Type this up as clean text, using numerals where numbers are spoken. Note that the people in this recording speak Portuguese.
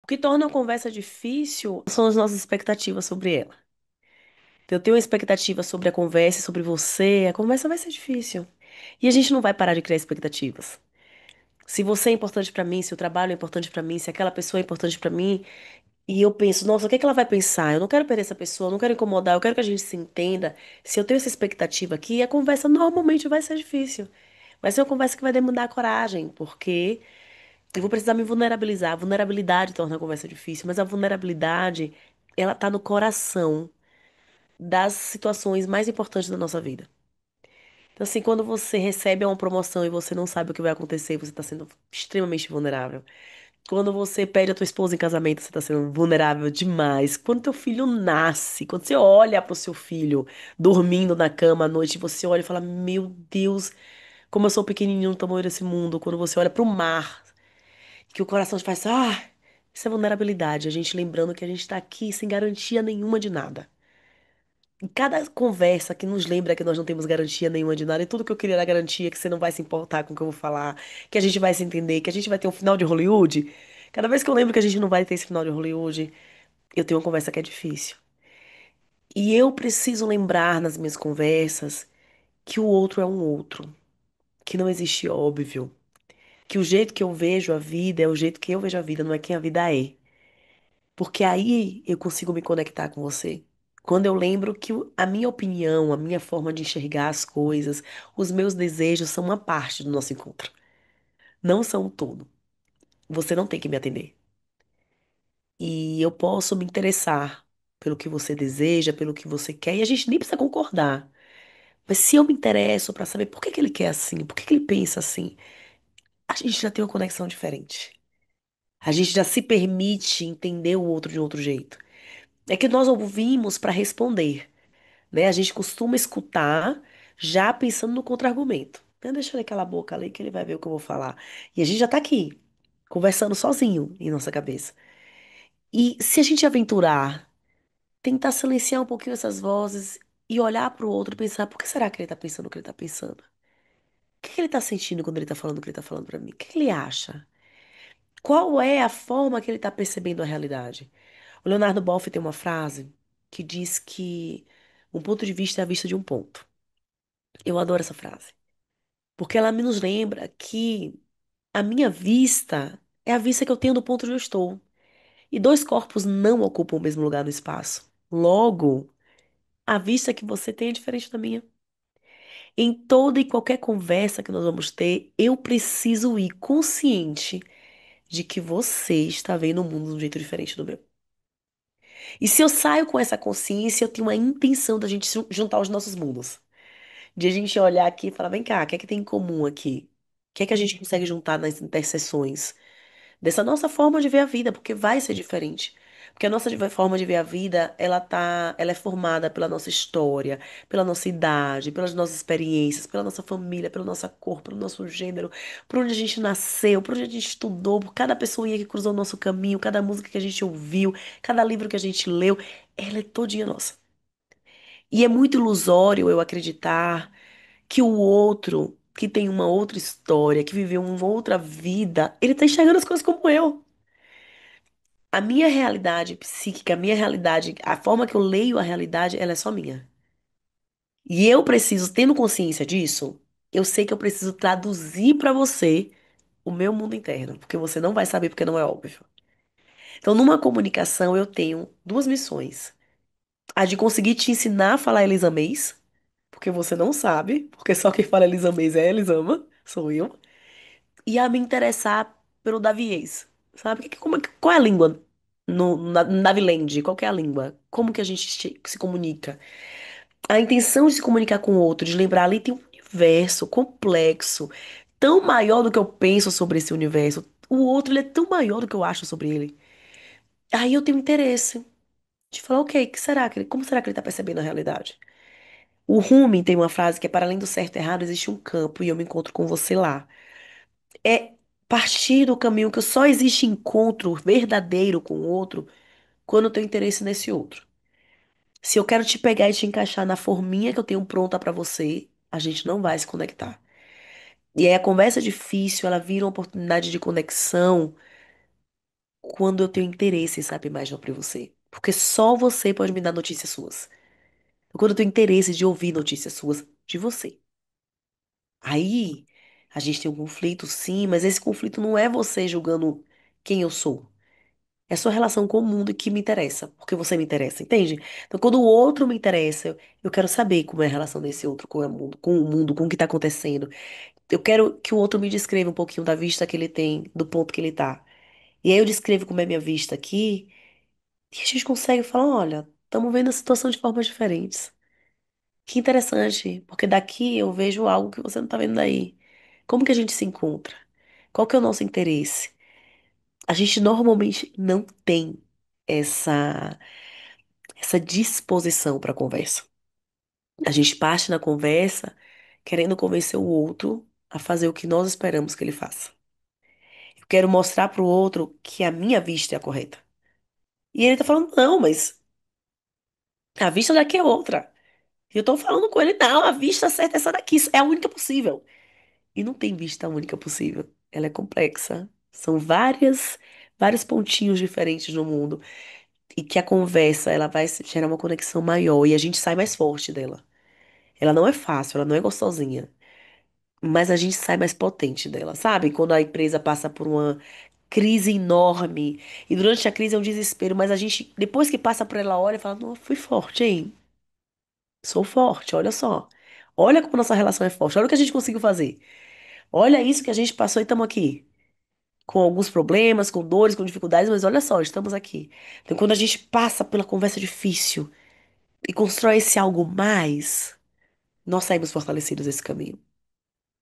que torna a conversa difícil são as nossas expectativas sobre ela. Então, eu tenho uma expectativa sobre a conversa, e sobre você, a conversa vai ser difícil. E a gente não vai parar de criar expectativas. Se você é importante pra mim, se o trabalho é importante pra mim, se aquela pessoa é importante pra mim, e eu penso, nossa, o que é que ela vai pensar? Eu não quero perder essa pessoa, eu não quero incomodar, eu quero que a gente se entenda. Se eu tenho essa expectativa aqui, a conversa normalmente vai ser difícil. Vai ser uma conversa que vai demandar coragem, porque eu vou precisar me vulnerabilizar. A vulnerabilidade torna a conversa difícil, mas a vulnerabilidade, ela tá no coração das situações mais importantes da nossa vida. Então, assim, quando você recebe uma promoção e você não sabe o que vai acontecer, você está sendo extremamente vulnerável. Quando você pede a tua esposa em casamento, você está sendo vulnerável demais. Quando teu filho nasce, quando você olha pro seu filho dormindo na cama à noite, você olha e fala: Meu Deus, como eu sou pequenininho no tamanho desse mundo. Quando você olha pro mar, que o coração te faz: isso é vulnerabilidade. A gente lembrando que a gente está aqui sem garantia nenhuma de nada. E cada conversa que nos lembra que nós não temos garantia nenhuma de nada, e tudo que eu queria era garantia que você não vai se importar com o que eu vou falar, que a gente vai se entender, que a gente vai ter um final de Hollywood. Cada vez que eu lembro que a gente não vai ter esse final de Hollywood, eu tenho uma conversa que é difícil. E eu preciso lembrar nas minhas conversas que o outro é um outro, que não existe óbvio, que o jeito que eu vejo a vida é o jeito que eu vejo a vida, não é quem a vida é. Porque aí eu consigo me conectar com você. Quando eu lembro que a minha opinião, a minha forma de enxergar as coisas, os meus desejos são uma parte do nosso encontro. Não são o todo. Você não tem que me atender. E eu posso me interessar pelo que você deseja, pelo que você quer, e a gente nem precisa concordar. Mas se eu me interesso para saber por que que ele quer assim, por que que ele pensa assim, a gente já tem uma conexão diferente. A gente já se permite entender o outro de um outro jeito. É que nós ouvimos para responder. Né? A gente costuma escutar já pensando no contra-argumento. Então, deixa ele calar a boca ali que ele vai ver o que eu vou falar. E a gente já tá aqui, conversando sozinho em nossa cabeça. E se a gente aventurar, tentar silenciar um pouquinho essas vozes e olhar pro outro e pensar, por que será que ele tá pensando o que ele tá pensando? O que que ele tá sentindo quando ele tá falando o que ele tá falando pra mim? O que que ele acha? Qual é a forma que ele tá percebendo a realidade? O Leonardo Boff tem uma frase que diz que um ponto de vista é a vista de um ponto. Eu adoro essa frase. Porque ela me nos lembra que a minha vista é a vista que eu tenho do ponto onde eu estou. E dois corpos não ocupam o mesmo lugar no espaço. Logo, a vista que você tem é diferente da minha. Em toda e qualquer conversa que nós vamos ter, eu preciso ir consciente de que você está vendo o mundo de um jeito diferente do meu. E se eu saio com essa consciência, eu tenho uma intenção da gente juntar os nossos mundos. De a gente olhar aqui e falar, vem cá, o que é que tem em comum aqui? O que é que a gente consegue juntar nas interseções dessa nossa forma de ver a vida? Porque vai ser diferente. Porque a nossa forma de ver a vida, ela é formada pela nossa história, pela nossa idade, pelas nossas experiências, pela nossa família, pela nossa cor, pelo nosso gênero, por onde a gente nasceu, por onde a gente estudou, por cada pessoinha que cruzou o nosso caminho, cada música que a gente ouviu, cada livro que a gente leu, ela é todinha nossa. E é muito ilusório eu acreditar que o outro, que tem uma outra história, que viveu uma outra vida, ele tá enxergando as coisas como eu. A minha realidade psíquica, a minha realidade, a forma que eu leio a realidade, ela é só minha. E eu preciso, tendo consciência disso, eu sei que eu preciso traduzir pra você o meu mundo interno, porque você não vai saber porque não é óbvio. Então, numa comunicação, eu tenho duas missões. A de conseguir te ensinar a falar elisamês, porque você não sabe, porque só quem fala elisamês é Elisama, sou eu. E a me interessar pelo Davies, sabe? Qual é a língua no Naviland? Qual que é a língua? Como que a gente se comunica? A intenção de se comunicar com o outro, de lembrar ali tem um universo complexo, tão maior do que eu penso sobre esse universo. O outro, ele é tão maior do que eu acho sobre ele. Aí eu tenho interesse de falar, ok, como será que ele tá percebendo a realidade? O Rumi tem uma frase que é para além do certo e errado existe um campo e eu me encontro com você lá. É partir do caminho que só existe encontro verdadeiro com o outro quando eu tenho interesse nesse outro. Se eu quero te pegar e te encaixar na forminha que eu tenho pronta pra você, a gente não vai se conectar. E aí a conversa é difícil, ela vira uma oportunidade de conexão quando eu tenho interesse em saber mais sobre você. Porque só você pode me dar notícias suas. Quando eu tenho interesse de ouvir notícias suas de você. Aí a gente tem um conflito, sim, mas esse conflito não é você julgando quem eu sou. É sua relação com o mundo que me interessa, porque você me interessa, entende? Então, quando o outro me interessa, eu quero saber como é a relação desse outro com o mundo, com o que tá acontecendo. Eu quero que o outro me descreva um pouquinho da vista que ele tem, do ponto que ele tá. E aí eu descrevo como é minha vista aqui, e a gente consegue falar, olha, estamos vendo a situação de formas diferentes. Que interessante, porque daqui eu vejo algo que você não tá vendo daí. Como que a gente se encontra? Qual que é o nosso interesse? A gente normalmente não tem essa essa disposição para conversa. A gente parte na conversa querendo convencer o outro a fazer o que nós esperamos que ele faça. Eu quero mostrar para o outro que a minha vista é a correta. E ele tá falando, não, mas a vista daqui é outra. E eu tô falando com ele, não, a vista certa é essa daqui, é a única possível. E não tem vista única possível. Ela é complexa. São vários pontinhos diferentes no mundo. E que a conversa, ela vai gerar uma conexão maior e a gente sai mais forte dela. Ela não é fácil, ela não é gostosinha. Mas a gente sai mais potente dela, sabe? Quando a empresa passa por uma crise enorme. E durante a crise é um desespero, mas a gente, depois que passa por ela, olha e fala: Não, fui forte, hein? Sou forte, olha só. Olha como nossa relação é forte. Olha o que a gente conseguiu fazer. Olha isso que a gente passou e estamos aqui. Com alguns problemas, com dores, com dificuldades, mas olha só, estamos aqui. Então, quando a gente passa pela conversa difícil e constrói esse algo mais, nós saímos fortalecidos desse caminho.